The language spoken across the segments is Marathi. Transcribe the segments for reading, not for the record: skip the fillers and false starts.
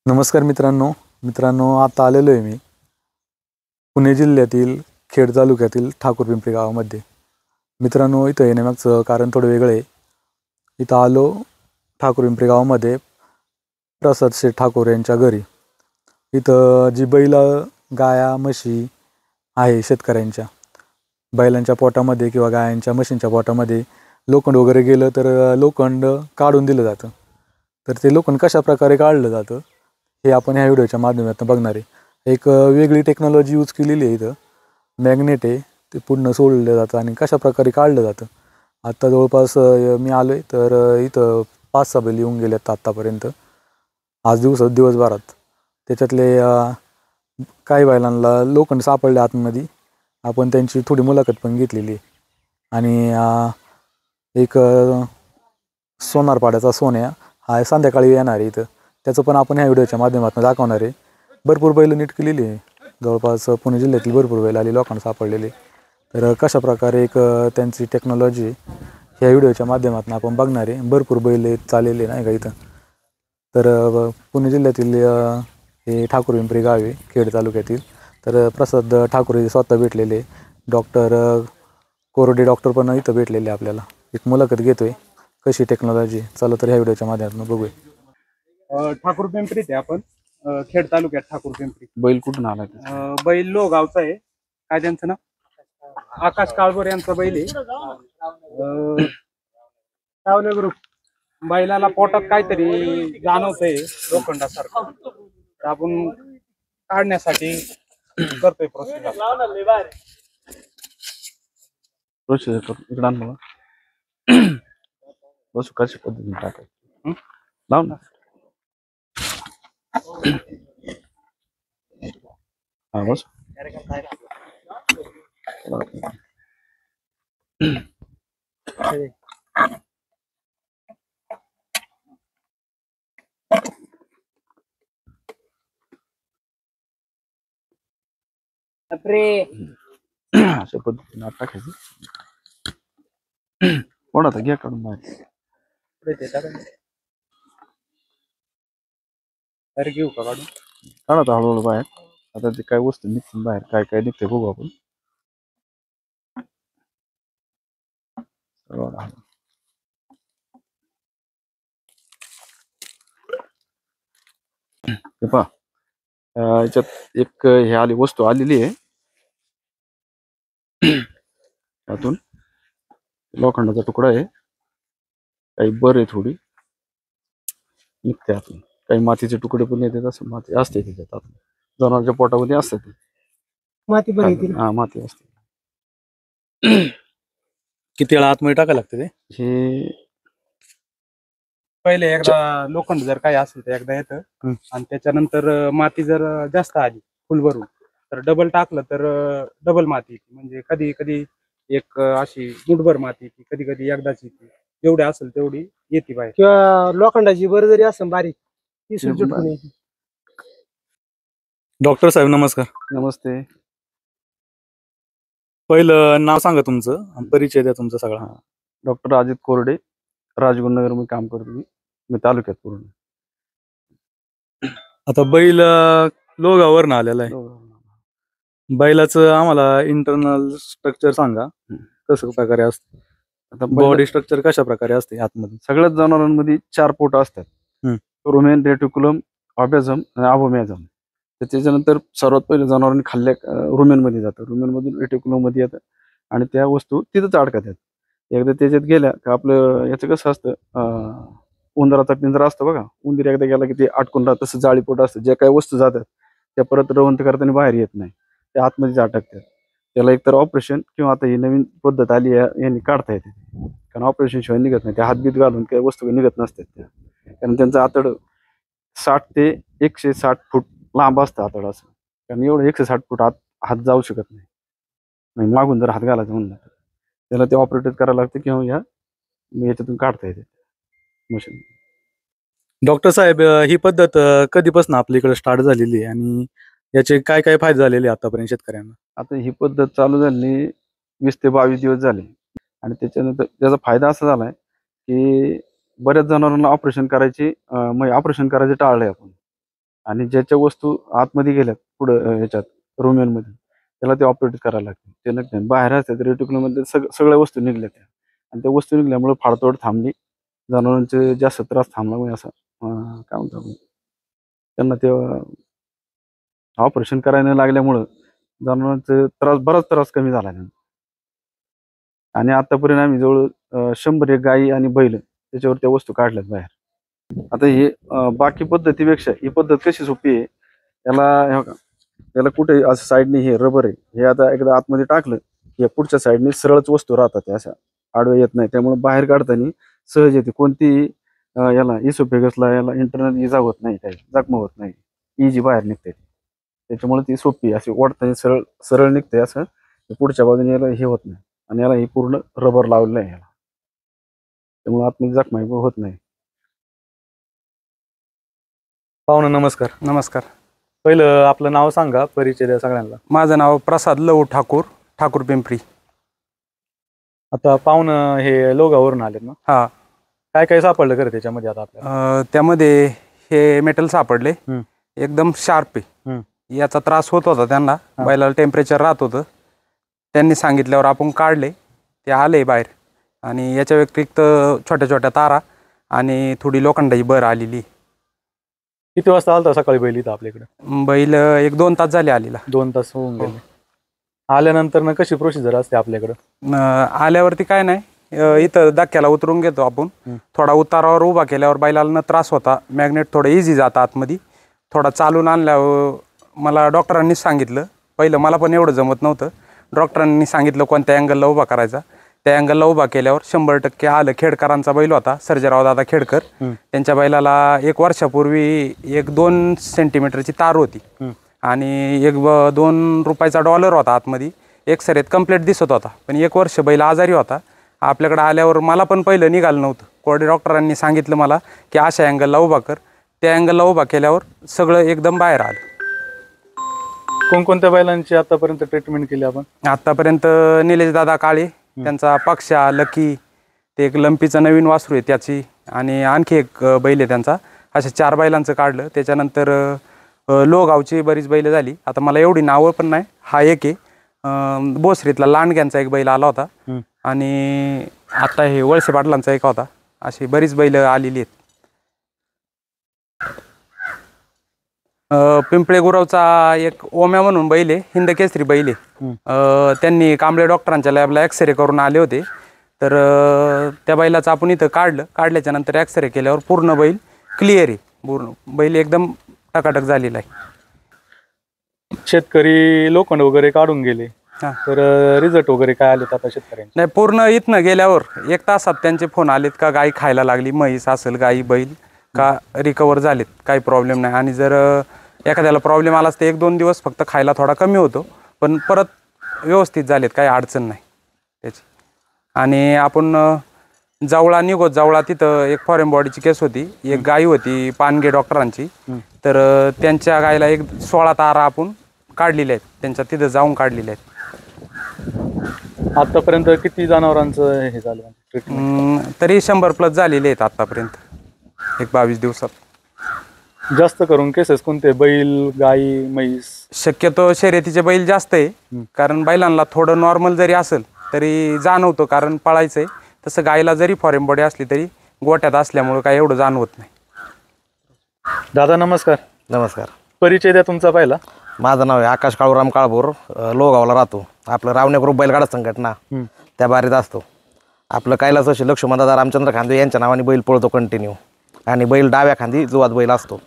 नमस्कार मित्रांनो आता आलेलो आहे मी पुणे जिल्ह्यातील खेड तालुक्यातील ठाकूरपिंपरी गावामध्ये। मित्रांनो, इथं येण्यामागचं कारण थोडं वेगळं आहे। इथं आलो ठाकूरपिंपरी गावामध्ये प्रसाद शेठ ठाकूर यांच्या घरी। इथं जी बैल गाया म्हशी आहे शेतकऱ्यांच्या, बैलांच्या पोटामध्ये किंवा गायांच्या म्हशींच्या पोटामध्ये लोखंड वगैरे गेलं तर लोखंड काढून दिलं जातं। तर ते लोखंड कशा प्रकारे काढलं जातं हे आपण ह्या व्हिडिओच्या माध्यमातून बघणार आहे। एक वेगळी टेक्नॉलॉजी यूज केलेली आहे। इथं मॅग्नेट आहे, ते पूर्ण सोडलं जातं आणि कशा प्रकारे काढलं जातं। आता जवळपास मी आलोय तर इथं 5-6 बैल येऊन गेलेत आत्तापर्यंत आज दिवसभरात। त्याच्यातले काही बैलांना लोखंड सापडले आतमध्ये। आपण त्यांची थोडी मुलाखत पण घेतलेली आहे। आणि एक सोनारपाड्याचा सोन्या हा संध्याकाळी येणार आहे इथं, त्याचं पण आपण ह्या व्हिडिओच्या माध्यमातून दाखवणार आहे। भरपूर बैल नीट केलेली आहे, जवळपास पुणे जिल्ह्यातील भरपूर बैल आली लोकांना सापडलेले। तर कशा प्रकारे एक त्यांची टेक्नॉलॉजी ह्या व्हिडिओच्या माध्यमातून आपण बघणार आहे। भरपूर बैल चाललेले नाही का इथं। तर पुणे जिल्ह्यातील हे ठाकूरपिंपरी गाव आहे खेड तालुक्यातील। तर प्रसाद ठाकूर हे स्वतः भेटलेले, डॉक्टर कोरडे डॉक्टर पण इथं भेटलेले आपल्याला। एक मुलाखत घेतोय कशी टेक्नॉलॉजी। चला तर ह्या व्हिडिओच्या माध्यमातून बघूया। ठाकूरपिंपरीत आहे आपण, खेड तालुक्यात ठाकूरपिंपरी। बैल कुठून आला? बैल लोगावचा आहे। काय त्यांचं नाव? आकाश काळभोर यांचा बैल आहे। सावले ग्रुप। बैलाला पोटात काहीतरी जाणवतंय लोखंडासारखं, तर आपण काढण्यासाठी करतोय प्रोसेस इकडं आण मला बसू कशी पद्धतीने टाकायचं लाव ना। हा बस अशा पद्धतीने टाकायचं। कोण आता घ्या काढून बाहेर घेऊ का काढून? काढा आता हळूहळू बाहेर। आता ते काय वस्तू निघतील बाहेर, काय काय निघते बघू आपण। हे पहा, याच्यात एक हे आली वस्तू आलेली आहे। त्यातून लोखंडाचा तुकडा आहे, काही बर आहे थोडी निघते आतून, काही मातीचे तुकडे पण येतात। असं माती असते त्याच्यात आतून, जनावरांच्या पोटामध्ये असते ती माती पण येते। हा माती असते। किती वेळा आतमध्ये टाकायला लागते ते? हे पहिले एकदा लोखंड जर काही असेल तर एकदा येतं, आणि त्याच्यानंतर माती जर जास्त आली फुल भरून तर डबल टाकलं तर डबल माती येते। म्हणजे कधी कधी एक अशी मुठभर माती येते, कधी कधी एकदाच येते। जेवढी असेल तेवढी येते बाहेर। किंवा लोखंडाची बर जरी असेल बारीक ती सुटून येते। डॉक्टर साहेब नमस्कार। नमस्ते। पहिलं नाव सांगा तुमचं, परिचय द्या तुमचा सगळा। डॉक्टर अजित कोरडे, राजगुरुनगर मध्ये काम करतो मी तालुक्यात पूर्ण। आता बैल लोगावरून आलेला आहे। बैलाचं आम्हाला इंटरनल स्ट्रक्चर सांगा, कसं प्रकारे असतं। आता बॉडी स्ट्रक्चर कशा प्रकारे असते आतमध्ये? सगळ्याच जनावरांमध्ये 4 पोट असतात, रुमेन, रेटिक्युलम, ऑबॅझम आणि अबोमॅझम। त्याच्यानंतर सर्वात पहिले जनावरांनी खाल्ल्या रुमेन मध्ये जातं, रुमेन मधून रेटिक्युलम मध्ये येतं आणि त्या वस्तू तिथंच अडकतात। एकदा त्याच्यात गेल्या का आपलं याचं कसं असतं, उंदराचा पिंजरा असतो बघा, उंदीर एकदा गेला की ते अटकून राहत, तसं जाळीपोट असतं। ज्या काही वस्तू जातात त्या परत रवंत करताना बाहेर येत नाही, त्या आतमध्येच अटकतात। त्याला एकतर ऑपरेशन किंवा आता ही नवीन पद्धत आली आहे यांनी काढता येते, कारण ऑपरेशन शिवाय निघत नाही। त्या हातबीत घालून काही वस्तू निघत नसतात त्या, कारण त्यांचं आतड 60 ते 160 फूट लांब असतं आतड असं, कारण एवढं 160 फूट आत हात जाऊ शकत नाही। मागून जर हात घालायचं म्हणलं तर त्याला ते ऑपरेट करायला लागतं, किंवा याच्यातून काढता येते मशीन। डॉक्टर साहेब, ही पद्धत कधीपासून आपल्या इकडे स्टार्ट झालेली आहे आणि याचे काय काय फायदे झालेले आतापर्यंत शेतकऱ्यांना? आता ही पद्धत चालू झाली 20 ते 22 दिवस झाले, आणि त्याच्यानंतर त्याचा फायदा असा झालाय की बऱ्याच जनावरांना ऑपरेशन करायचे टाळलंय आपण। आणि ज्याच्या वस्तू आतमध्ये गेल्यात पुढं ह्याच्यात रोमियनमध्ये त्याला ते ऑपरेट करायला लागते. ते नक्की बाहेर असतात रेटिक्युलममध्ये सगळ्या वस्तू निघल्या त्या, आणि त्या वस्तू निघल्यामुळे फाडतोड थांबली, जनावरांचे जास्त त्रास थांबला. म्हणजे असं काय म्हणतो आपण, त्यांना ते ऑपरेशन करायला लागल्यामुळं जनावरांचे बराच त्रास कमी झाला त्यांना. आणि आतापर्यंत आम्ही जवळ 100 गायी आणि बैल त्याच्यावर त्या वस्तू काढल्यात बाहेर. आता हे बाकी पद्धतीपेक्षा ही पद्धत कशी सोपी आहे, याला कुठे असं साईडने हे रबर आहे, हे आता एकदा आतमध्ये टाकलं की पुढच्या साईडने सरळच वस्तू राहतात, अशा आडव्या येत नाही. त्यामुळे बाहेर काढताना सहज येते. कोणतीही याला इसोफेगसला याला इंटरनल इजा होत नाही, काही जखमा होत नाही, इजी बाहेर निघते. त्याच्यामुळे ती सोपी अशी ओढताना सरळ सरळ निघते, असं पुढच्या बाजूने याला हे होत नाही. आणि याला हे पूर्ण रबर लावलेलं आहे याला, त्यामुळे आतमध्ये जखमा होत नाही. पाहुणं नमस्कार. नमस्कार. पहिलं आपलं नाव सांगा, परिचय द्या सगळ्यांना. माझं नाव प्रसाद लहू ठाकूर, ठाकूर पिंपरी. आता पाहुणं हे लोगावरून आलेत ना? हा. काय काय सापडलं खरं त्याच्यामध्ये आता आपल्याला? त्यामध्ये हे मेटल सापडले, एकदम शार्प आहे. याचा त्रास होत होता त्यांना, बैलाला टेम्परेचर राहत होतं. त्यांनी सांगितल्यावर आपण काढले, ते आले बाहेर. आणि याच्या व्यतिरिक्त छोट्या छोट्या तारा आणि थोडी लोखंडाची बर आलेली. किती वाजता आलता सकाळी बैल इथं आपल्याकडे? बैल 1-2 तास झाले आलेला. 2 तास होऊन गेले. आल्यानंतर ना कशी प्रोसिजर असते आपल्याकडं? आल्यावरती काय नाही, इथं धक्क्याला उतरून घेतो आपण. थोडा उतारावर उभा केल्यावर बैलाला न त्रास होता, मॅग्नेट थोडं इझी जातं आतमध्ये. थोडा चालून आणल्यावर मला डॉक्टरांनीच सांगितलं, पहिलं मला पण एवढं जमत नव्हतं. डॉक्टरांनी सांगितलं कोणत्या अँगलला उभा करायचा. त्या अँगलला उभा केल्यावर 100% आलं. खेडकरांचा बैल होता, सर्जेराव दादा खेडकर. त्यांच्या बैलाला 1 वर्षापूर्वी 1-2 सेंटीमीटरची तार होती आणि 1-2 रुपयाचा डॉलर होता आतमध्ये. एक्सरेत कंप्लीट दिसत होता, पण 1 वर्ष बैल आजारी होता. आपल्याकडे आल्यावर मला पण पहिलं निघालं नव्हतं. कोरडे डॉक्टरांनी सांगितलं मला की अशा अँगलला उभा कर. त्या अँगलला उभा केल्यावर सगळं एकदम बाहेर आलं. कोणकोणत्या बैलांची आतापर्यंत ट्रीटमेंट केली आपण? आतापर्यंत निलेश दादा काळे, त्यांचा पक्षा, लकी, ते एक लंपीचं नवीन वासरू आहे त्याची, आणि आणखी एक बैल आहे त्यांचा. अशा 4 बैलांचं काढलं. त्याच्यानंतर लोगावची बरीच बैलं झाली. आता मला एवढी नावं पण नाही. हा एक आहे बोसरीतला लांडग्यांचा एक बैल आला होता, आणि आता हे वळसे पाटलांचा एक होता. अशी बरीच बैलं आलेली आहेत. पिंपळे गुरवचा एक ओम्या म्हणून बैल आहे, हिंद केसरी बैल आहे. त्यांनी कांबळे डॉक्टरांच्या लॅबला एक्सरे करून आले होते. तर त्या बैलाचं आपण इथं काढल्याच्या नंतर एक्सरे केल्यावर पूर्ण बैल क्लिअर आहे. पूर्ण बैल एकदम टकाटक झालेला आहे. शेतकरी लोखंड वगैरे काढून गेले, तर रिझल्ट वगैरे काय आले आता शेतकऱ्यांचे? नाही, पूर्ण इथनं गेल्यावर 1 तासात त्यांचे फोन आलेत का गाय खायला लागली, म्हैस असेल गाई बैल का रिकवर झालेत, काही प्रॉब्लेम नाही. आणि जर एखाद्याला प्रॉब्लेम आलाच तर 1-2 दिवस फक्त खायला थोडा कमी होतो, पण परत व्यवस्थित झालेत, काही अडचण नाही त्याची. आणि आपण जावळा तिथं एक फॉरेन बॉडीची केस होती. एक गाय होती पानगे डॉक्टरांची, तर त्यांच्या गायला 16 तारा आपण काढलेल्या आहेत, त्यांच्या तिथं जाऊन काढलेल्या आहेत. आतापर्यंत किती जनावरांचं हे झालं ट्रीटमेंट? तरी 100+ झालेले आहेत आतापर्यंत, 22 दिवसात. जास्त करून केसेस कोणते? बैल, गाई, म्हैस? शक्यतो शर्यतीचे बैल जास्त आहे, कारण बैलांना थोडं नॉर्मल जरी असेल तरी जाणवतं, कारण पळायचंय. तसं गायला जरी फॉरेन बॉडी असली तरी गोट्यात असल्यामुळे काही एवढं जाणवत नाही. दादा नमस्कार. नमस्कार. परिचय द्या तुमचा पहिला. माझं नाव आहे आकाश काळूराम काळभोर, लोगावला राहतो. आपलं रावणे ग्रुप बैलगाडा संघटना त्या बारीत असतो. आपलं कैलास असे लक्ष्मणदादा रामचंद्र खांदे यांच्या नावाने बैल पळतो कंटिन्यू, आणि बैल डाव्या खांदी जुवात बैल असतो.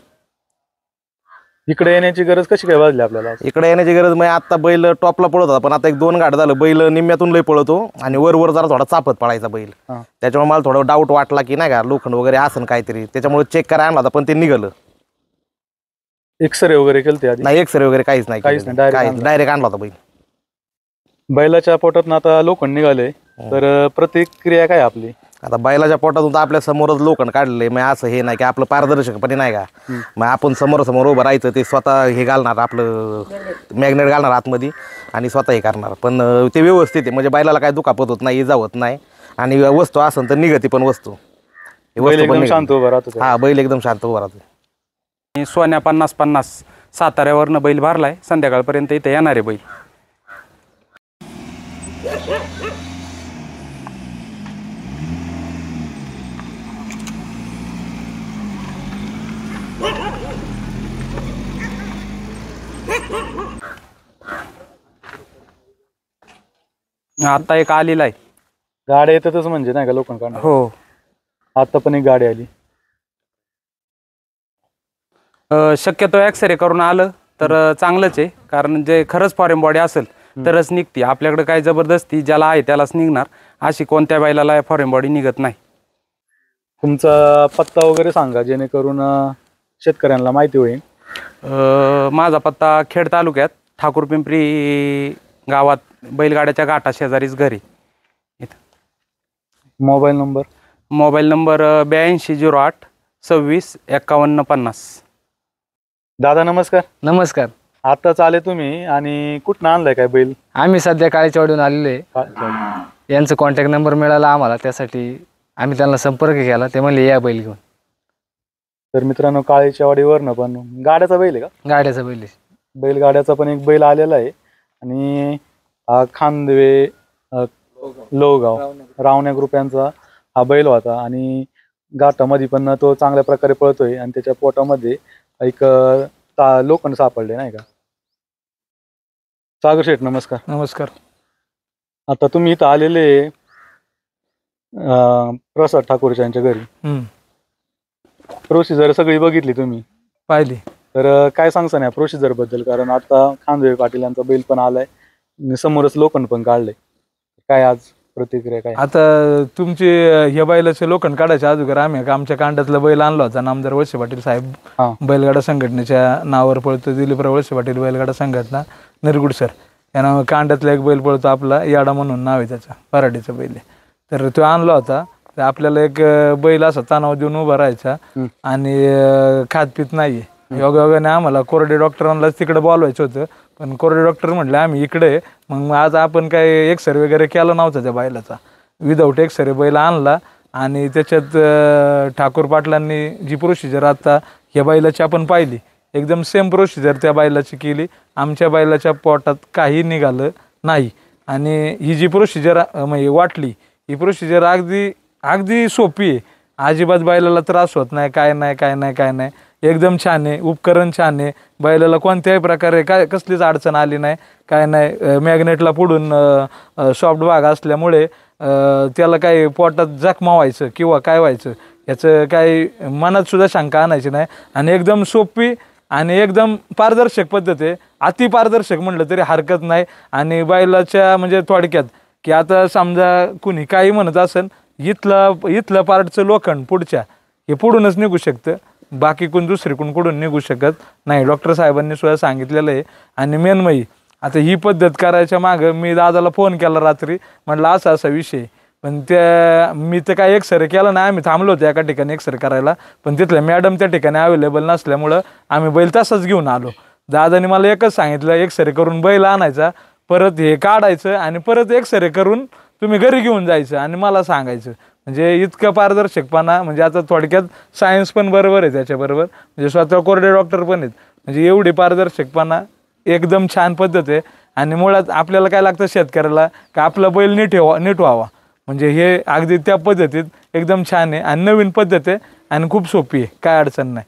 इकडे येण्याची गरज कशी काय वाजली आपल्याला? इकडे येण्याची गरज म्हणजे आता बैल टॉपला पळत होता, पण आता 1-2 घाट झालं बैल निम्म्यातून लय पळतो, आणि वर जरा थोडा चापत पळायचा बैल. त्याच्यामुळे मला थोडं डाऊट वाटला की नाही का लोखंड वगैरे असन काहीतरी, त्याच्यामुळे चेक करायला आणला होता, पण ते निघालं. एक्सरे वगैरे केलते आधी? नाही, एक्सरे वगैरे काहीच नाही, डायरेक्ट आणला होता बैल. बैलाच्या पोटात आता लोखंड निघाले, तर प्रतिक्रिया काय आपली? आता बैलाच्या पोटातून तर आपल्या समोरच लोखंड काढले. मग असं हे नाही की आपलं पारदर्शकपणे नाही का, मग आपण समोर उभं राहायचं, ते स्वतः हे घालणार, आपलं मॅग्नेट घालणार आतमध्ये आणि स्वतः हे करणार. पण ते व्यवस्थित आहे, म्हणजे बैलाला काय दुखापत होत नाही, इजा होत नाही, आणि वस्तू असेल तर निघती पण वस्तू. बैल एकदम शांत उभा राहतो. हा, बैल एकदम शांत उभा राहतो. सोन्या 50-50 साताऱ्यावरनं बैल भरलाय, संध्याकाळपर्यंत इथे येणार आहे बैल. आता एक आलेला आहे. गाड्या येतातच म्हणजे नाही का लोकांकडून. हो, आता पण एक गाडी आली. शक्यतो एक्सरे करून आलं तर चांगलंच आहे, कारण जे खरंच फॉरेन बॉडी असेल तरच निघते. आपल्याकडे काय जबरदस्ती ज्याला आहे त्यालाच निघणार, अशी कोणत्या बैलाला फॉरेन बॉडी निघत नाही. तुमचा पत्ता वगैरे सांगा जेणेकरून शेतकऱ्यांना माहिती होईल. माझा पत्ता खेड तालुक्यात ठाकूर पिंपरी गावात बैलगाड्याच्या घाटा शेजारीच घरी. Mobile number. Mobile number 8208 26 51 50. दादा नमस्कार. नमस्कार. आताच आले तुम्ही आणि कुठनं आणलाय काय बैल? आम्ही सध्या काळेवाडीहून आलेलो आहे. यांचा कॉन्टॅक्ट नंबर मिळाला आम्हाला, त्यासाठी आम्ही त्यांना संपर्क केला. ते म्हणले या बैल घेऊन. तर मित्रांनो, काळेच्यावाडीवरनं पण गाड्याचा बैल आहे का? गाड्याचा बैल आहे. बैलगाड्याचा पण एक बैल आलेला आहे. आणि खांदवे लोहगाव रावण्या ग्रुप यांचा हा बैल होता. आणि घाटामध्ये पण तो चांगल्या प्रकारे पळतोय आणि त्याच्या पोटामध्ये एक लोखंड सापडले नाही का. सागर शेठ नमस्कार. नमस्कार. आता तुम्ही इथं आलेले प्रसाद ठाकूरच्या यांच्या घरी. प्रोसिजर सगळी बघितली तुम्ही? पाहिली. तर काय सांगता ना प्रोसिजर बद्दल, कारण आता खांदवे पाटील यांचा बैल पण आलाय आणि समोरच लोखंड पण काढलंय. काय आज प्रतिक्रिया काय? आता तुमची ह्या बैलाचे लोखंड काढायच्या अगोदर आम्ही आमच्या कांडातला बैल आणला होता. नामदार वळसे पाटील साहेब बैलगाडा संघटनेच्या नावावर पळतो. दिलीपराव वळसे पाटील बैलगाडा संघटना निरगुड सर या नाव कांडातला एक बैल पळतो आपला याडा म्हणून नाव आहे त्याचा, पराडीचा बैल आहे. तर तो आणला होता. तर आपल्याला एक बैल असा तणाव देऊन उभा राहायचा आणि खातपीत नाहीये. योगायोगाने आम्हाला कोरडे डॉक्टरांनाच तिकडे बोलवायचं होतं, पण कोरडे डॉक्टर म्हटले आम्ही इकडे. मग आज आपण काय एक्सरे वगैरे केला नव्हता त्या बैलाचा, विदाऊट एक्सरे बैल आणला. आणि त्याच्यात ठाकूर पाटलांनी जी प्रोसिजर आता ह्या बैलाची आपण पाहिली, एकदम सेम प्रोसिजर त्या बैलाची केली. आमच्या बैलाच्या पोटात काही निघालं नाही. आणि ही जी प्रोसिजर म्हणजे वाटली, ही प्रोसिजर अगदी अगदी सोपी आहे. अजिबात बैलाला त्रास होत नाही, काय नाही. एकदम छान आहे. उपकरण छान आहे. बैलाला कोणत्याही प्रकारे काय कसलीच अडचण आली नाही, काय नाही. मॅग्नेटला पुढून सॉफ्ट भाग असल्यामुळे त्याला काही पोटात जखमा व्हायचं किंवा काय व्हायचं याचं काही मनात सुद्धा शंका आणायची नाही. आणि एकदम सोपी आणि एकदम पारदर्शक पद्धत आहे. अति पारदर्शक म्हटलं तरी हरकत नाही. आणि बैलाच्या म्हणजे थोडक्यात की आता समजा कुणी काही म्हणत असेल, इथलं पार्टचं लोखंड पुढच्या हे पुढूनच निघू शकतं, बाकी कोण दुसरीकडून कुठून निघू शकत नाही. डॉक्टर साहेबांनी सुद्धा सांगितलेलं आहे. आणि मेनमयी आता ही पद्धत करायच्या मागं मी दादाला फोन केला रात्री, म्हटलं असा विषय. पण मी तर काय एक्सरे केला नाही. आम्ही थांबलो होतो एका ठिकाणी एक्सरे करायला, पण तिथल्या मॅडम त्या ठिकाणी अवेलेबल नसल्यामुळं आम्ही बैल तसाच घेऊन आलो. दादाने मला एकच सांगितलं, एक्सरे करून बैल आणायचा, परत हे काढायचं आणि परत एक्सरे करून तुम्ही घरी घेऊन जायचं आणि मला सांगायचं. म्हणजे इतकं पारदर्शकपणा, म्हणजे आता थोडक्यात सायन्स पण बरोबर आहे त्याच्याबरोबर, म्हणजे स्वतः कोरडे डॉक्टर पण आहेत. म्हणजे एवढी पारदर्शकपणा, एकदम छान पद्धत आहे. आणि मुळात आपल्याला काय लागतं शेतकऱ्याला, का आपला बैल नीट व्हावा. म्हणजे हे अगदी त्या पद्धतीत एकदम छान आहे आणि नवीन पद्धत आहे आणि खूप सोपी आहे, काय अडचण नाही.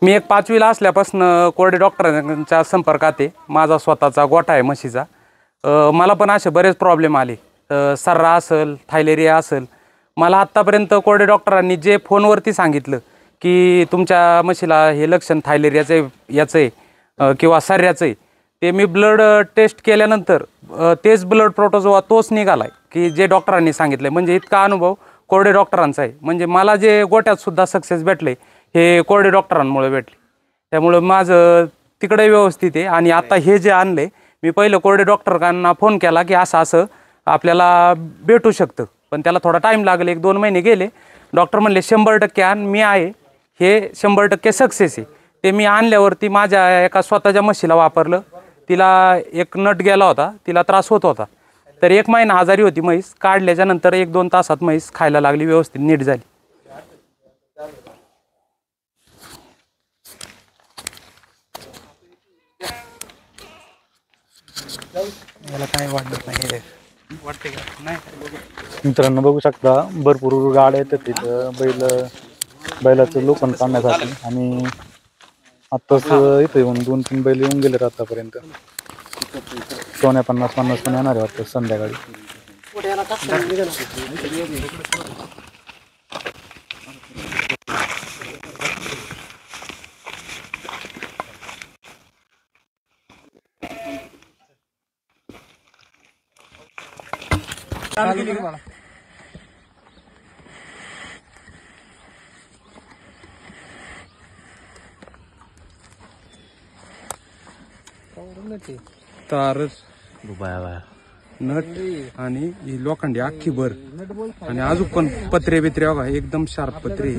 मी एक 5वीला असल्यापासून कोरडे डॉक्टरांच्या संपर्कात आहे. माझा स्वतःचा गोठा आहे म्हशीचा. मला पण असे बरेच प्रॉब्लेम आले, सर्रा असेल, थायलेरिया असेल. मला आत्तापर्यंत कोरडे डॉक्टरांनी जे फोनवरती सांगितलं की तुमच्या म्हशीला हे लक्षण थायलेरियाचं आहे, याचं आहे किंवा सर्ऱ्याचं आहे, ते मी ब्लड टेस्ट केल्यानंतर तेच ब्लड प्रोटोझोआ तोच निघाला आहे की जे डॉक्टरांनी सांगितलं. म्हणजे इतका अनुभव कोरडे डॉक्टरांचा आहे. म्हणजे मला जे गोट्यात सुद्धा सक्सेस भेटले हे कोरडे डॉक्टरांमुळे भेटले. त्यामुळं माझं तिकडे व्यवस्थित आहे. आणि आता हे जे आणले, मी पहिलं कोरडे डॉक्टरांना फोन केला की असं आपल्याला भेटू शकतं, पण त्याला थोडा टाईम लागेल. 1-2 महिने गेले. डॉक्टर म्हणले 100% आण, मी आहे, हे 100% सक्सेस आहे. ते मी आणल्यावरती माझ्या एका स्वतःच्या म्हशीला वापरलं. तिला एक नट गेला होता, तिला त्रास होत होता. तर 1 महिना आजारी होती म्हैस. काढल्याच्या नंतर 1-2 तासात म्हैस खायला लागली, व्यवस्थित नीट झाली. याला काय वाटत नाही वाटते का नाही मित्रांनो बघू शकता भरपूर गाड्या येतात तिथं बैलाचं लोखंड काढण्यासाठी आणि आत्ताच इथं येऊन 2-3 बैल येऊन गेले आतापर्यंत. सोन्या 50-50 पण येणार आहे वाटतं संध्याकाळी. तारच नट आणि ही लोखंडी अख्खी भर आणि अजून पण पत्रे बित्रे बघा एकदम शार्प पत्रे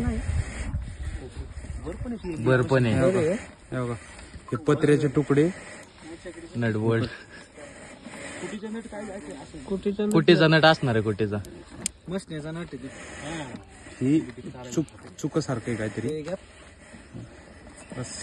बर पण आहे हे बघा हे पत्र्याचे तुकडे नटबोल्ट कुटीचा नट असणार आहे कुटीचा ही चुक सारखं काहीतरी बस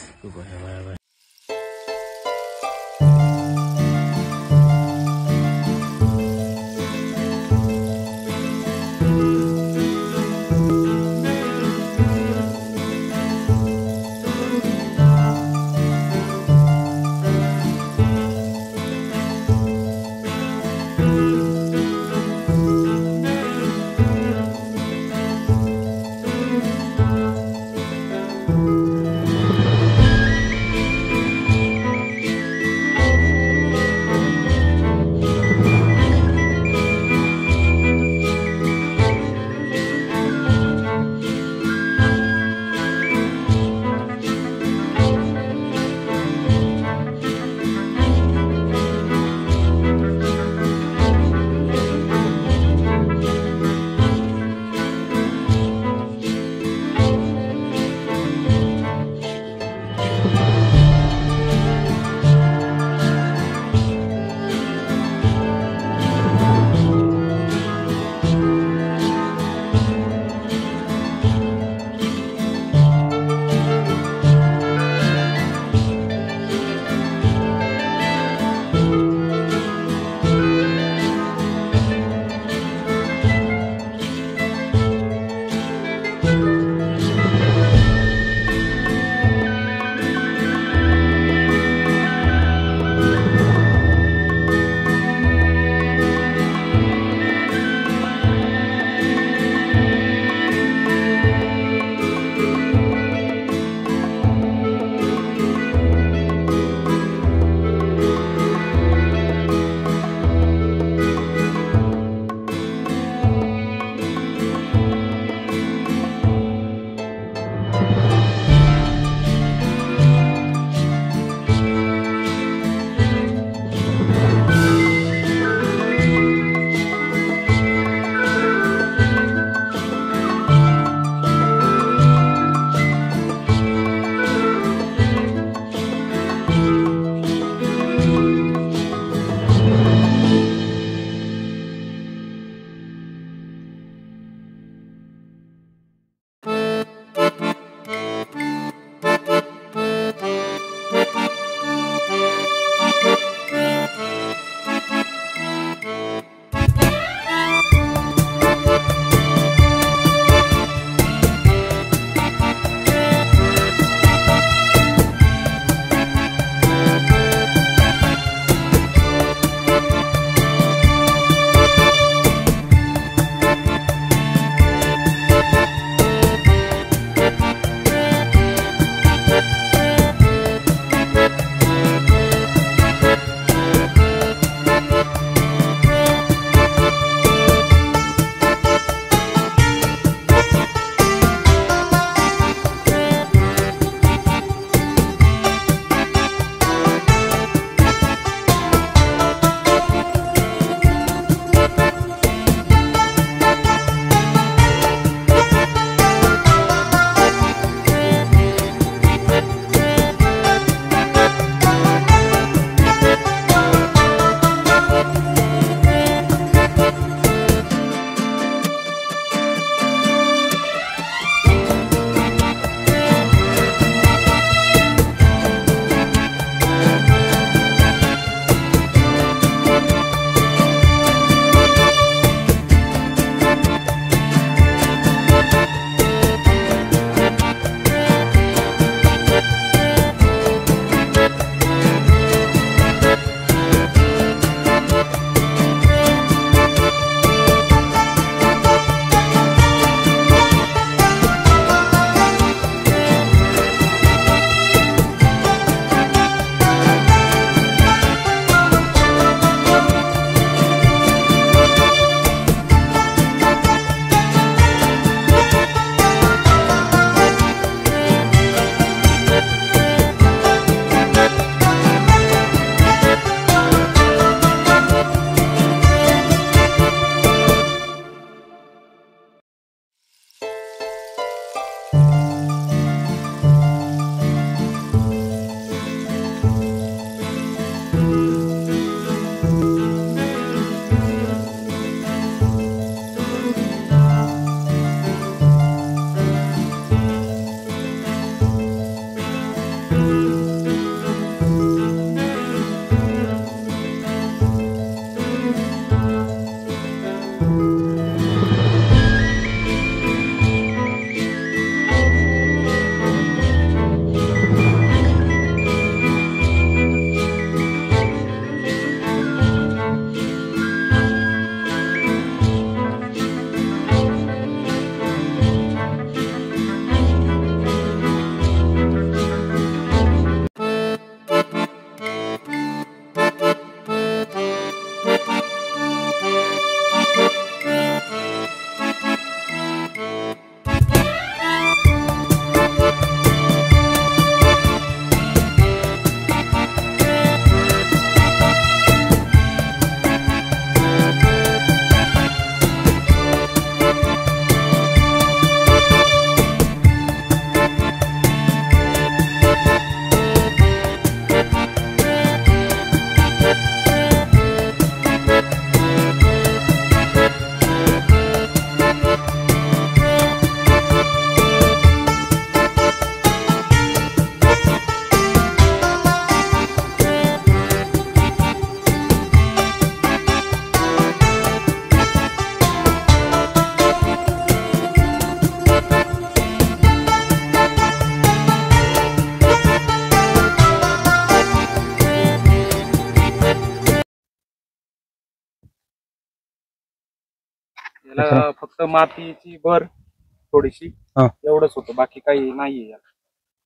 याला फक्त मातीची भर थोडीशी हा. एवढंच होतं, बाकी काही नाहीये याला.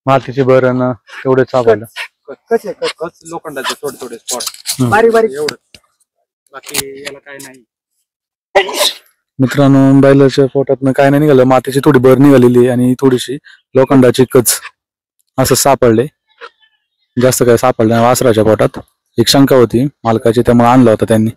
मातीची बरण एवढे चापायला. कच लोखंडाचे थोडे थोडे स्पॉट हम्म. बारीक बारीक एवढं, बाकी याला काही नाही. मित्रांनो, बैलाच्या पोटातनं काय नाही निघालं, मातीची थोडी भर निघालेली आणि थोडीशी लोखंडाची कच असं सापडले. जास्त काय सापडलं नाही वासराच्या पोटात. एक शंका होती मालकाची, त्यामुळे आणला होता त्यांनी.